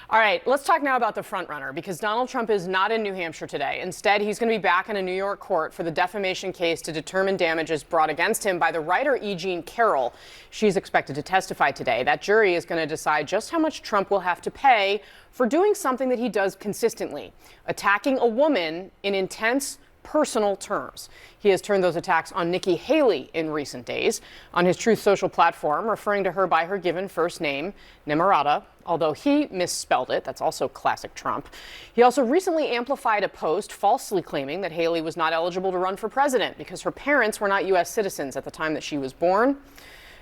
All right, let's talk now about the frontrunner, because Donald Trump is not in New Hampshire today. Instead, he's going to be back in a New York court for the defamation case to determine damages brought against him by the writer E. Jean Carroll. She's expected to testify today. That jury is going to decide just how much Trump will have to pay for doing something that he does consistently, attacking a woman in intense personal terms. He has turned those attacks on Nikki Haley in recent days on his Truth Social platform, referring to her by her given first name, Nimrata, although he misspelled it. That's also classic Trump. He also recently amplified a post falsely claiming that Haley was not eligible to run for president because her parents were not U.S. citizens at the time that she was born.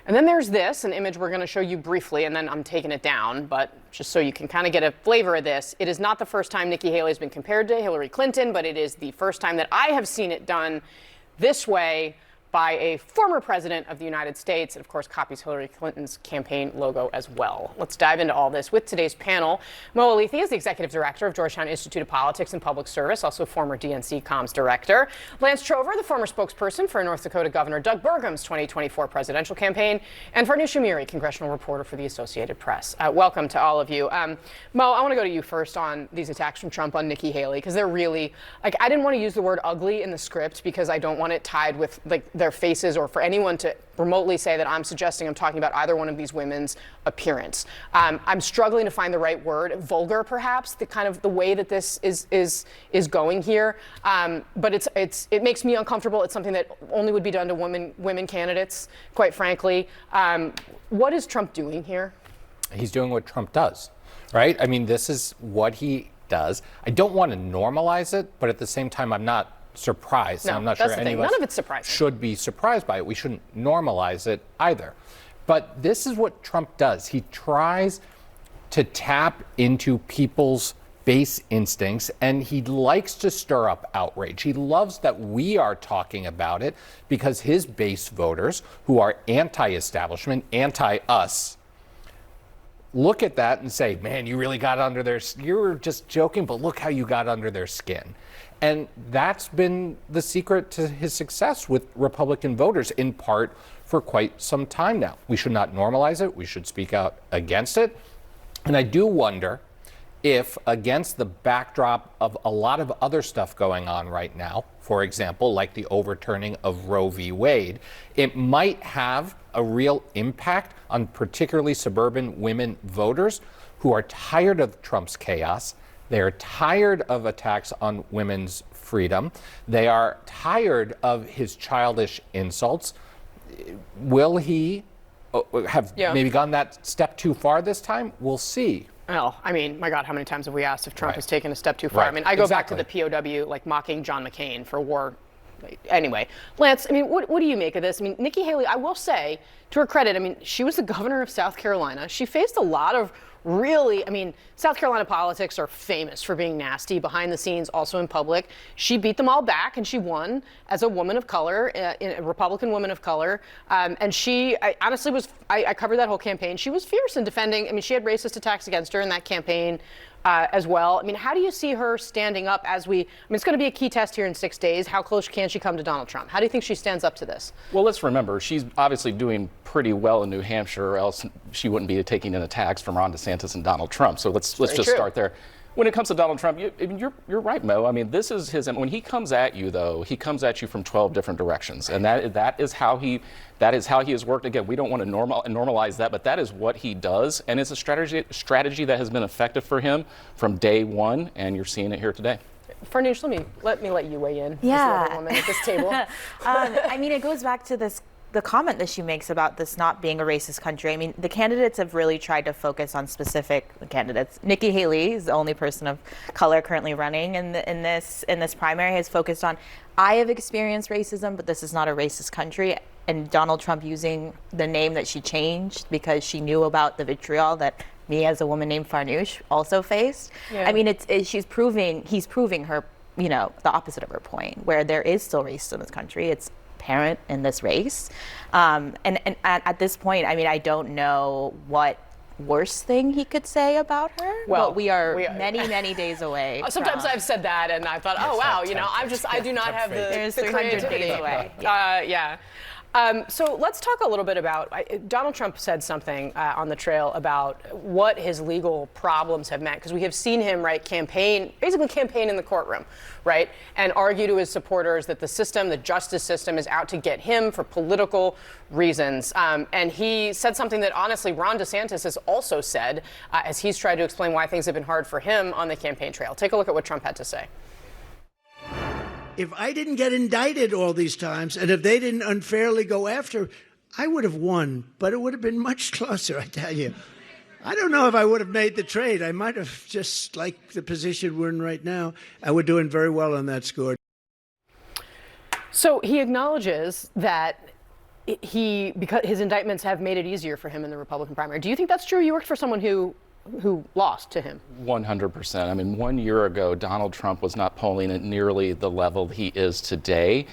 And then there's this, an image we're going to show you briefly, and then I'm taking it down, but just so you can kind of get a flavor of this. It is not the first time Nikki Haley has been compared to Hillary Clinton, but it is the first time that I have seen it done this way by a former president of the United States. It, of course, copies Hillary Clinton's campaign logo as well. Let's dive into all this with today's panel. Mo Elleithee is the executive director of Georgetown Institute of Politics and Public Service, also former DNC comms director. Lance Trover, the former spokesperson for North Dakota Governor Doug Burgum's 2024 presidential campaign, and Farnoosh Amiri, congressional reporter for the Associated Press. Welcome to all of you. Mo, I want to go to you first on these attacks from Trump on Nikki Haley, because they're really, like, I didn't want to use the word ugly in the script because I don't want it tied with, like, their faces, or for anyone to remotely say that I'm suggesting I'm talking about either one of these women's appearance. I'm struggling to find the right word. Vulgar, perhaps, the kind of the way that this is going here. But it makes me uncomfortable. It's something that only would be done to women candidates, quite frankly. What is Trump doing here? He's doing what Trump does, right? I mean, this is what he does. I don't want to normalize it, but at the same time, I'm not surprised. No, I'm not sure any of us none of it's surprising. Should be surprised by it. We shouldn't normalize it either. But this is what Trump does. He tries to tap into people's base instincts, and he likes to stir up outrage. He loves that we are talking about it because his base voters, who are anti-establishment, anti-us, look at that and say, man, you really got under their, you were just joking, but look how you got under their skin. And that's been the secret to his success with Republican voters, in part for quite some time now. We should not normalize it. We should speak out against it. And I do wonder if, against the backdrop of a lot of other stuff going on right now, for example, like the overturning of Roe v. Wade, it might have a real impact on particularly suburban women voters who are tired of Trump's chaos. They are tired of attacks on women's freedom. They are tired of his childish insults. Will he have maybe gone that step too far this time? We'll see. Well, I mean, my God, how many times have we asked if Trump has taken a step too far? I mean, I go back to the POW, like mocking John McCain for war. Anyway, Lance, I mean, what do you make of this? I mean, Nikki Haley, I will say, to her credit, I mean, she was the governor of South Carolina. She faced a lot of really, I mean, South Carolina politics are famous for being nasty behind the scenes, also in public. She beat them all back, and she won as a woman of color, a Republican woman of color. And she, I honestly was, I covered that whole campaign. She was fierce in defending, I mean, she had racist attacks against her in that campaign as well. I mean, how do you see her standing up as we, I mean, it's going to be a key test here in 6 days. How close can she come to Donald Trump? How do you think she stands up to this? Well, let's remember, she's obviously doing pretty well in New Hampshire, or else she wouldn't be taking in attacks from Ron DeSantis and Donald Trump. So let's just start there. When it comes to Donald Trump, you're right, Mo. I mean, this is his. When he comes at you, though, he comes at you from 12 different directions, and that is how he has worked. Again, we don't want to normalize that, but that is what he does, and it's a strategy that has been effective for him from day one, and you're seeing it here today. Farnoosh, let me let you weigh in. Yeah. As the other woman at this table. I mean, it goes back to the comment that she makes about this not being a racist country. I mean, the candidates have really tried to focus on specific candidates. Nikki Haley is the only person of color currently running in this primary, has focused on, I have experienced racism, but this is not a racist country. And Donald Trump using the name that she changed because she knew about the vitriol that me as a woman named Farnoosh also faced. Yeah. I mean, he's proving her, you know, the opposite of her point, where there is still racism in this country. It's apparent in this race. And at this point, I mean, I don't know what worse thing he could say about her. Well, we are many days away. Sometimes I've said that, and I thought, oh wow, you know, I do not have the 300 creativity. days away. Yeah. So let's talk a little bit about Donald Trump said something on the trail about what his legal problems have meant, because we have seen him, right, basically campaign in the courtroom, right, and argue to his supporters that the justice system is out to get him for political reasons. And he said something that honestly Ron DeSantis has also said as he's tried to explain why things have been hard for him on the campaign trail. Take a look at what Trump had to say. If I didn't get indicted all these times, and if they didn't unfairly go after, I would have won, but it would have been much closer, I tell you. I don't know if I would have made the trade. I might have just like the position we're in right now, and we're doing very well on that score. So he acknowledges that because his indictments have made it easier for him in the Republican primary. Do you think that's true? You worked for someone who lost to him. 100%. I mean, 1 year ago, Donald Trump was not polling at nearly the level he is today.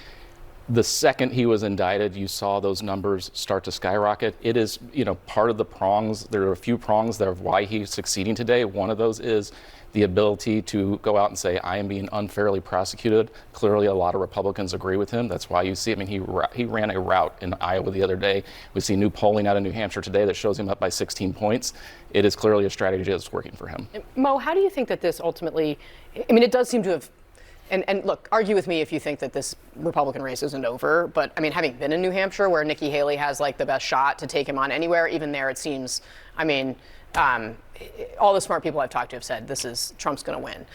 The second he was indicted, you saw those numbers start to skyrocket. It is, part of the prongs. There are a few prongs that are why he's succeeding today. One of those is the ability to go out and say, I am being unfairly prosecuted. Clearly, a lot of Republicans agree with him. That's why you see, he ran a rout in Iowa the other day. We see new polling out of New Hampshire today that shows him up by 16 points. It is clearly a strategy that's working for him. Mo, how do you think that this ultimately, it does seem to have, and look, argue with me if you think that this Republican race isn't over, but having been in New Hampshire where Nikki Haley has like the best shot to take him on anywhere, even there it seems, all the smart people I've talked to have said Trump's going to win.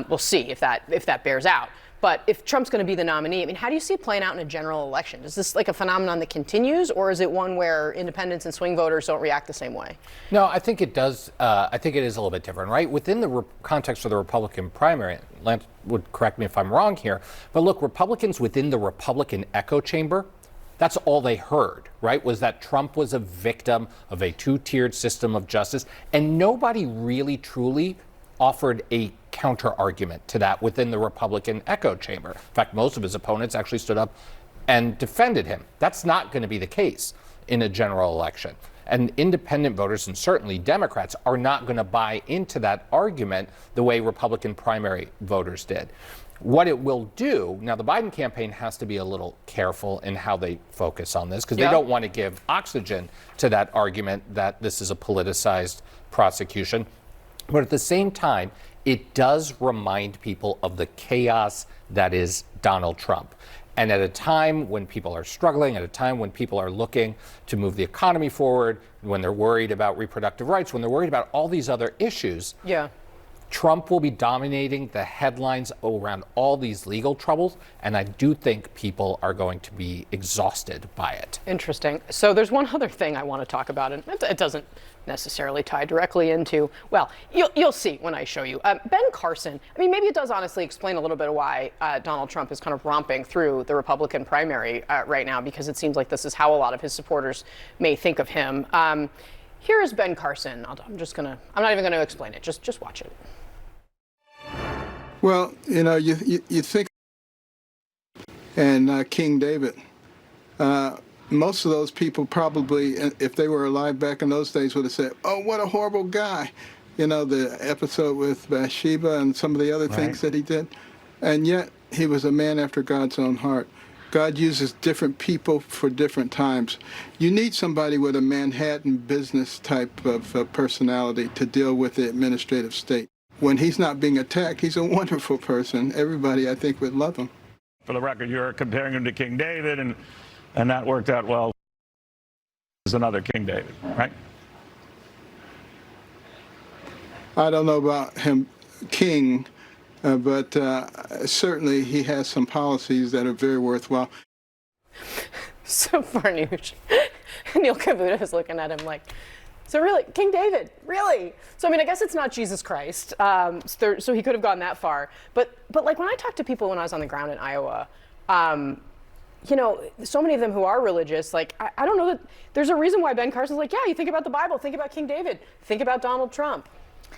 We'll see if that bears out. But if Trump's going to be the nominee, how do you see it playing out in a general election? Is this like a phenomenon that continues, or is it one where independents and swing voters don't react the same way? No, I think it does. I think it is a little bit different, right? Within the context of the Republican primary, Lance would correct me if I'm wrong here, but look, Republicans within the Republican echo chamber, that's all they heard, right? Was that Trump was a victim of a two-tiered system of justice, and nobody really truly offered a counter argument to that within the Republican echo chamber. In fact, most of his opponents actually stood up and defended him. That's not going to be the case in a general election. And independent voters, and certainly Democrats, are not going to buy into that argument the way Republican primary voters did. What it will do, now the Biden campaign has to be a little careful in how they focus on this, because they don't want to give oxygen to that argument that this is a politicized prosecution. But at the same time, it does remind people of the chaos that is Donald Trump. And at a time when people are struggling, at a time when people are looking to move the economy forward, when they're worried about reproductive rights, when they're worried about all these other issues, Trump will be dominating the headlines around all these legal troubles, and I do think people are going to be exhausted by it. Interesting. So there's one other thing I want to talk about, and it doesn't necessarily tie directly into, well, you'll see when I show you. Ben Carson, maybe it does honestly explain a little bit of why Donald Trump is kind of romping through the Republican primary right now, because it seems like this is how a lot of his supporters may think of him. Here is Ben Carson. I'm not even going to explain it. Just watch it. Well, you think, and King David, most of those people probably, if they were alive back in those days, would have said, oh, what a horrible guy. The episode with Bathsheba and some of the other things that he did. And yet, he was a man after God's own heart. God uses different people for different times. You need somebody with a Manhattan business type of personality to deal with the administrative state. When he's not being attacked, he's a wonderful person. Everybody, I think, would love him. For the record, you're comparing him to King David, and that worked out well. There's another King David, right? I don't know about him, king, but certainly he has some policies that are very worthwhile. So Farnoosh, Neil Cavuto is looking at him like, so really, King David, really? So I guess it's not Jesus Christ. So he could have gone that far. But like when I talk to people when I was on the ground in Iowa, so many of them who are religious, like I don't know that there's a reason why Ben Carson's like, yeah, you think about the Bible, think about King David, think about Donald Trump.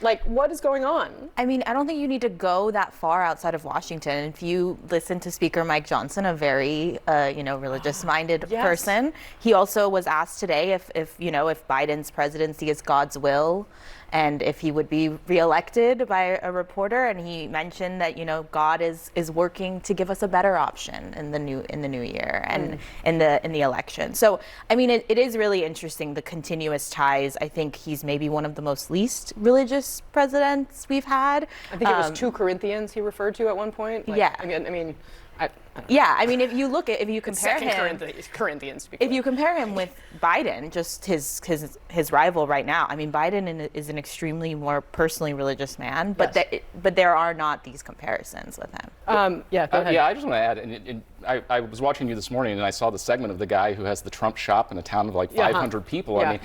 Like, what is going on? I don't think you need to go that far outside of Washington. If you listen to Speaker Mike Johnson, a very, religious-minded person, he also was asked today if Biden's presidency is God's will. and if he would be reelected by a reporter. And he mentioned that, you know, God is working to give us a better option in the new year and in the election. So I mean, it is really interesting, the continuous ties. I think he's maybe one of the most least religious presidents we've had. I think it was 2 Corinthians he referred to at one point. Yeah. Again, I mean, yeah, I mean, if you compare Second him, Corinthians. To be if clear. you compare him with Biden, just his rival right now, I mean, Biden is an extremely more personally religious man, but Yes. but there are not these comparisons with him. Yeah, go ahead. Yeah, I just want to add, and I was watching you this morning, and I saw the segment of the guy who has the Trump shop in a town of like 500 people. Yeah. I mean,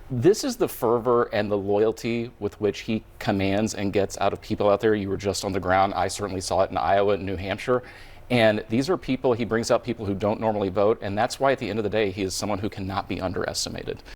this is the fervor and the loyalty with which he commands and gets out of people out there. You were just on the ground. I certainly saw it in Iowa and New Hampshire. And these are people, he brings out people who don't normally vote, and that's why at the end of the day, he is someone who cannot be underestimated.